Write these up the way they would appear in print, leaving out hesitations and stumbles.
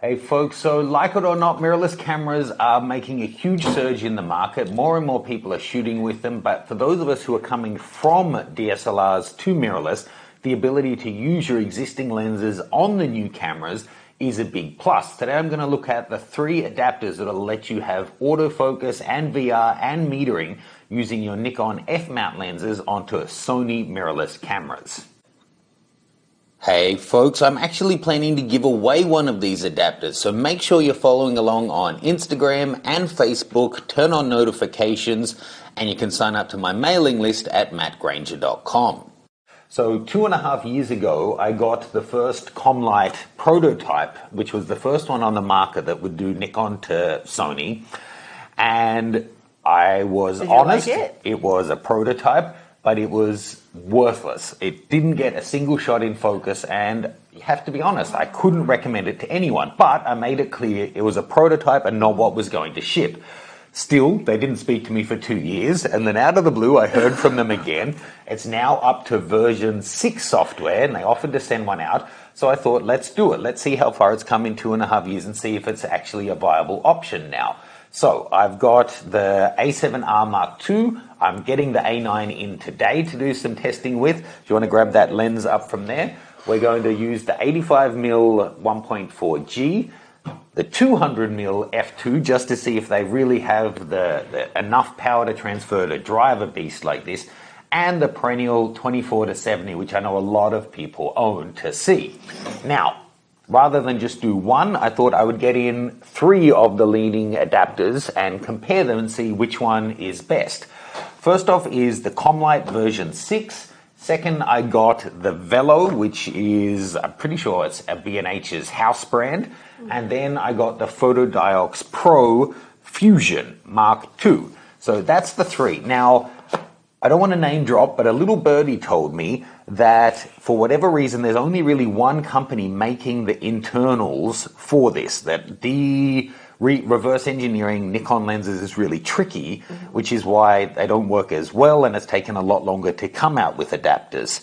Hey folks, so like it or not, mirrorless cameras are making a huge surge in the market. More and more people are shooting with them, but for those of us who are coming from DSLRs to mirrorless, the ability to use your existing lenses on the new cameras is a big plus. Today I'm going to look at the 3 adapters that will let you have autofocus and VR and metering using your Nikon F-mount lenses onto Sony mirrorless cameras. Hey folks, I'm actually planning to give away one of these adapters, so make sure you're following along on Instagram and Facebook, turn on notifications, and you can sign up to my mailing list at mattgranger.com. So 2.5 years ago, I got the first Comlight prototype, which was the first one on the market that would do Nikon to Sony, and I was honest, it was a prototype, but it was worthless. It didn't get a single shot in focus, and you have to be honest, I couldn't recommend it to anyone, but I made it clear it was a prototype and not what was going to ship. Still, they didn't speak to me for 2 years, and then out of the blue, I heard from them again. It's now up to version 6 software, and they offered to send one out, so I thought, let's do it. Let's see how far it's come in 2.5 years and see if it's actually a viable option now. So I've got the A7R Mark II. I'm getting the A9 in today to do some testing with. If you want to grab that lens up from there, we're going to use the 85mm 1.4G, the 200mm f2 just to see if they really have the enough power to transfer to drive a beast like this, and the perennial 24-70, which I know a lot of people own, to see. Now, rather than just do one, I thought I would get in 3 of the leading adapters and compare them and see which one is best. First off is the Comlight version 6. Second, I got the Velo, which is, I'm pretty sure it's a B&H's house brand. And then I got the Photodiox Pro Fusion Mark II. So that's the 3. Now, I don't want to name drop, but a little birdie told me that for whatever reason, there's only really one company making the internals for this, that reverse engineering Nikon lenses is really tricky, which is why they don't work as well, and it's taken a lot longer to come out with adapters.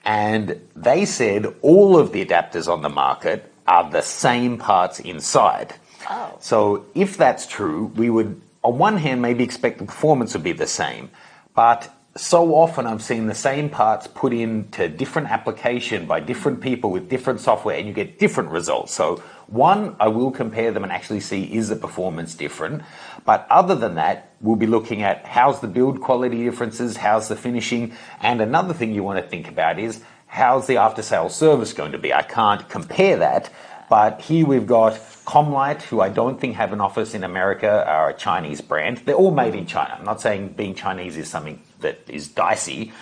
And they said all of the adapters on the market are the same parts inside. Oh. So if that's true, we would, on one hand, maybe expect the performance would be the same, but so often I'm seeing the same parts put into different application by different people with different software, and you get different results. So one, I will compare them and actually see, is the performance different? But other than that, we'll be looking at how's the build quality differences, how's the finishing, and another thing you want to think about is how's the after-sales service going to be? I can't compare that, but here we've got Comlight, who I don't think have an office in America, are a Chinese brand. They're all made in China. I'm not saying being Chinese is something that is dicey.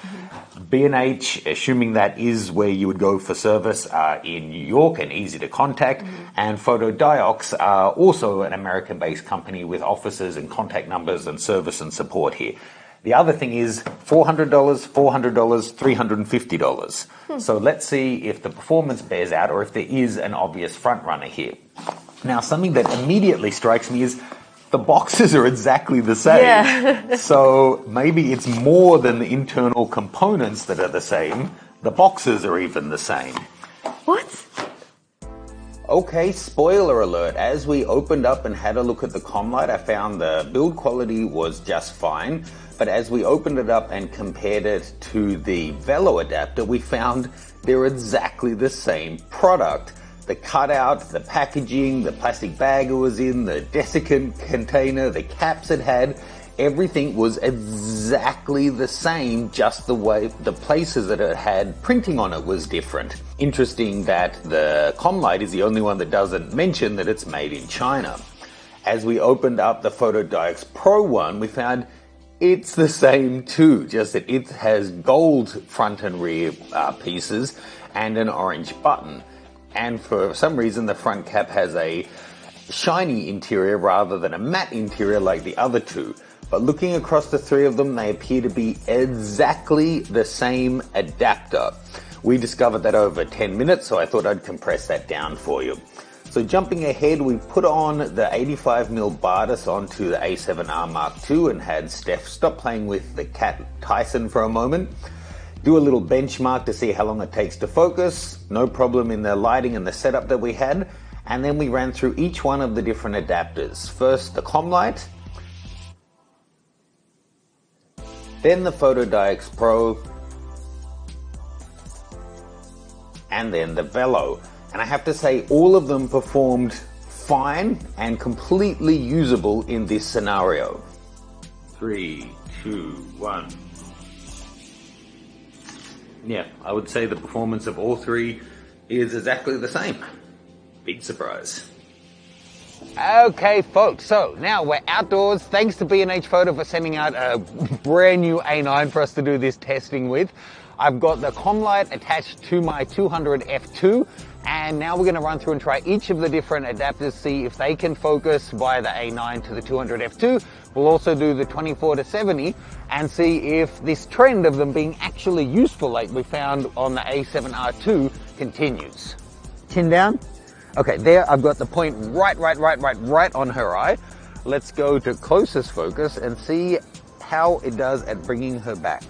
B&H, assuming that is where you would go for service, are in New York and easy to contact. And Photodiox are also an American-based company with offices and contact numbers and service and support here. The other thing is $400, $400, $350. So let's see if the performance bears out or if there is an obvious front runner here. Now, something that immediately strikes me is the boxes are exactly the same. Yeah. So maybe it's more than the internal components that are the same. The boxes are even the same. What? Okay, spoiler alert. As we opened up and had a look at the Comlight, I found the build quality was just fine. But as we opened it up and compared it to the Velo adapter, we found they're exactly the same product. The cutout, the packaging, the plastic bag it was in, the desiccant container, the caps it had, everything was exactly the same, just the way the places that it had printing on it was different. Interesting that the Comlight is the only one that doesn't mention that it's made in China. As we opened up the Photodiox Pro one, we found it's the same too, just that it has gold front and rear pieces and an orange button. And for some reason, the front cap has a shiny interior rather than a matte interior like the other two. But looking across the 3 of them, they appear to be exactly the same adapter. We discovered that over 10 minutes, so I thought I'd compress that down for you. So jumping ahead, we put on the 85mm Bardis onto the A7R Mark II and had Steph stop playing with the cat Tyson for a moment. Do a little benchmark to see how long it takes to focus. No problem in the lighting and the setup that we had. and then we ran through each one of the different adapters. First the COM light, then the Photodiox Pro, and then the Velo. And I have to say all of them performed fine and completely usable in this scenario. 3, 2, 1. Yeah, I would say the performance of all three is exactly the same. Big surprise. Okay folks, so now we're outdoors. Thanks to B&H Photo for sending out a brand new A9 for us to do this testing with. I've got the COM light attached to my 200 f2, and now we're going to run through and try each of the different adapters, see if they can focus via the A9 to the 200 f2. We'll also do the 24 to 70 and see if this trend of them being actually useful like we found on the A7R2 continues. Chin down. Okay, there I've got the point right on her eye. Let's go to closest focus and see how it does at bringing her back.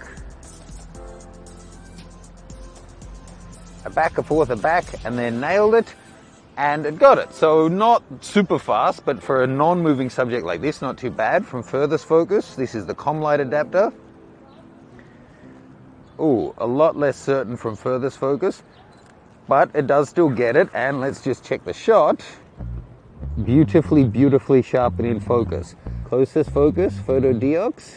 A back, a forth, a back, and then nailed it, and it got it. So not super fast, but for a non-moving subject like this, not too bad. From furthest focus, this is the COM light adapter. Ooh, a lot less certain from furthest focus, but it does still get it. And let's just check the shot. Beautifully sharp and in focus. Closest focus, Photodiox.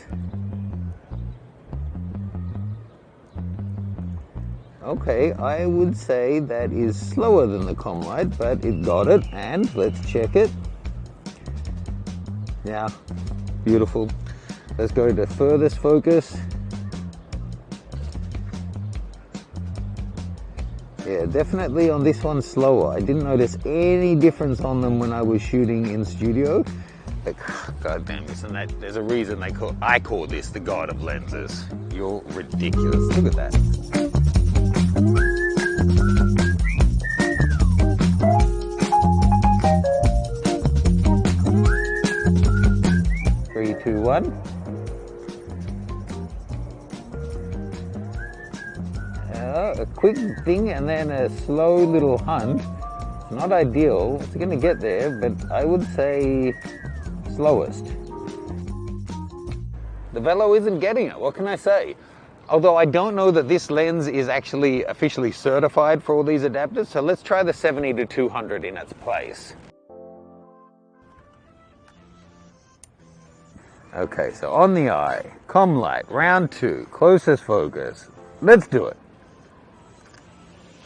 Okay, I would say that is slower than the COM light, but it got it, and let's check it. Yeah, beautiful. Let's go to furthest focus. Yeah, definitely on this one slower. I didn't notice any difference on them when I was shooting in studio. But god damn, isn't that, there's a reason I call this the god of lenses. You're ridiculous. Look at that. Three, two, one. A quick thing and then a slow little hunt. Not ideal. It's going to get there, but I would say slowest. The Velo isn't getting it. What can I say? Although I don't know that this lens is actually officially certified for all these adapters, so let's try the 70 to 200 in its place. Okay, so on the eye, COM light, round 2, closest focus. Let's do it.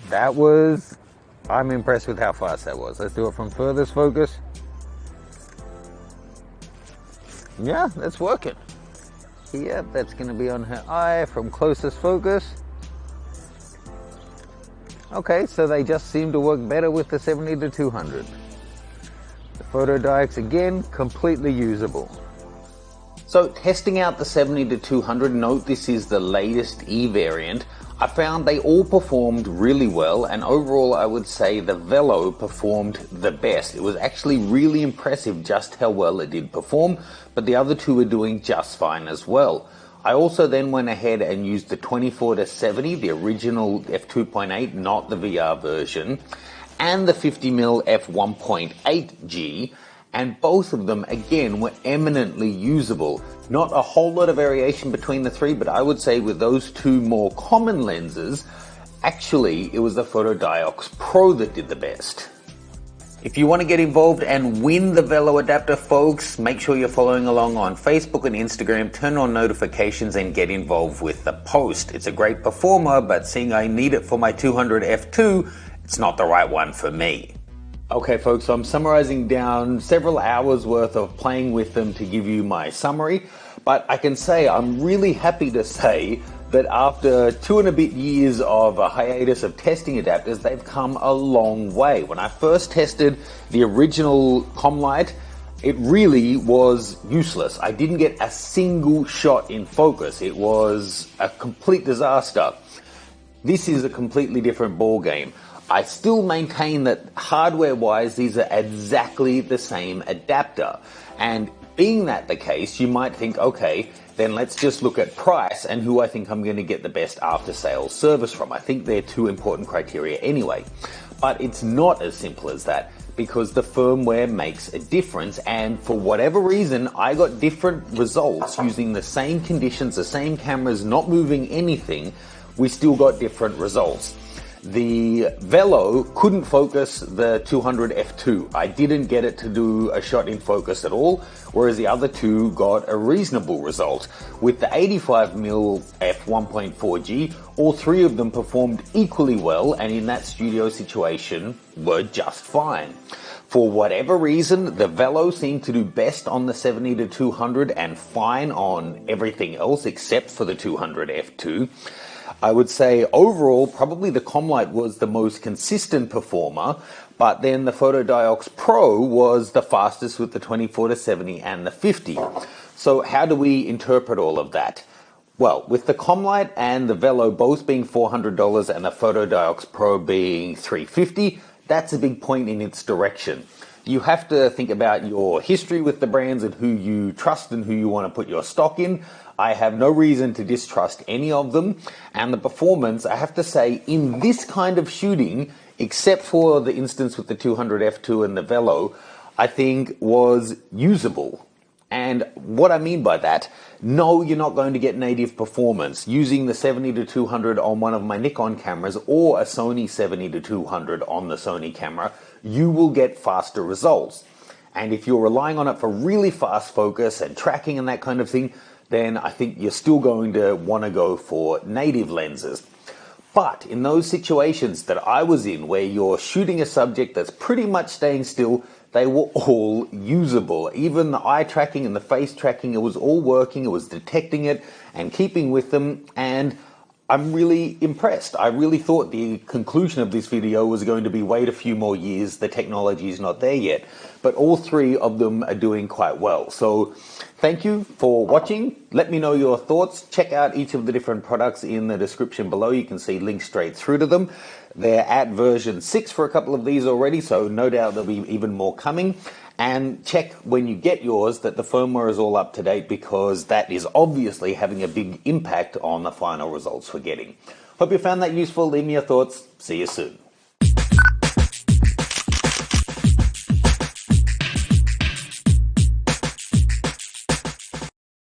That was, I'm impressed with how fast that was. Let's do it from furthest focus. Yeah, that's working. Yep, that's going to be on her eye from closest focus. Okay, so they just seem to work better with the 70 to 200. The Photodiox again, completely usable. So testing out the 70 to 200, note this is the latest E variant. I found they all performed really well, and overall I would say the Velo performed the best. It was actually really impressive just how well it did perform, but the other two were doing just fine as well. I also then went ahead and used the 24 to 70, the original f2.8, not the VR version, and the 50mm f1.8G, and both of them again were eminently usable. Not a whole lot of variation between the three, but I would say with those two more common lenses, actually it was the Photodiox Pro that did the best. If you want to get involved and win the Velo adapter, folks, make sure you're following along on Facebook and Instagram, turn on notifications and get involved with the post. It's a great performer, but seeing I need it for my 200 f2, it's not the right one for me. Okay folks, so I'm summarizing down several hours worth of playing with them to give you my summary, but I can say I'm really happy to say that after 2 and a bit years of a hiatus of testing adapters, they've come a long way. When I first tested the original COM light, it really was useless. I didn't get a single shot in focus. It was a complete disaster. This is a completely different ball game. I still maintain that hardware-wise, these are exactly the same adapter. And being that the case, you might think, okay, then let's just look at price and who I think I'm going to get the best after-sales service from. I think they're two important criteria anyway. But it's not as simple as that. because the firmware makes a difference, and for whatever reason I got different results using the same conditions, the same cameras, not moving anything. We still got different results. The Velo couldn't focus the 200 f2. I didn't get it to do a shot in focus at all, whereas the other two got a reasonable result. With the 85mm f1.4G, all three of them performed equally well, and in that studio situation were just fine. For whatever reason, the Velo seemed to do best on the 70-200 and fine on everything else except for the 200 f2. I would say overall, probably the Comlight was the most consistent performer, but then the Photodiox Pro was the fastest with the 24-70 and the 50. So how do we interpret all of that? Well, with the Comlight and the Velo both being $400 and the Photodiox Pro being $350, that's a big point in its direction. You have to think about your history with the brands and who you trust and who you want to put your stock in. I have no reason to distrust any of them, and the performance, I have to say, in this kind of shooting, except for the instance with the 200 f2 and the Velo, I think was usable. And what I mean by that, no, you're not going to get native performance using the 70-200 on one of my Nikon cameras or a Sony 70-200 on the Sony camera. You will get faster results. And if you're relying on it for really fast focus and tracking and that kind of thing, then I think you're still going to want to go for native lenses. But in those situations that I was in where you're shooting a subject that's pretty much staying still, they were all usable. Even the eye tracking and the face tracking, it was all working, it was detecting it and keeping with them, and I'm really impressed. I really thought the conclusion of this video was going to be wait a few more years, the technology is not there yet. But all three of them are doing quite well. So thank you for watching. Let me know your thoughts. Check out each of the different products in the description below. You can see links straight through to them. They're at version 6 for a couple of these already, so no doubt there'll be even more coming. And check when you get yours that the firmware is all up to date, because that is obviously having a big impact on the final results we're getting. Hope you found that useful. Leave me your thoughts. See you soon.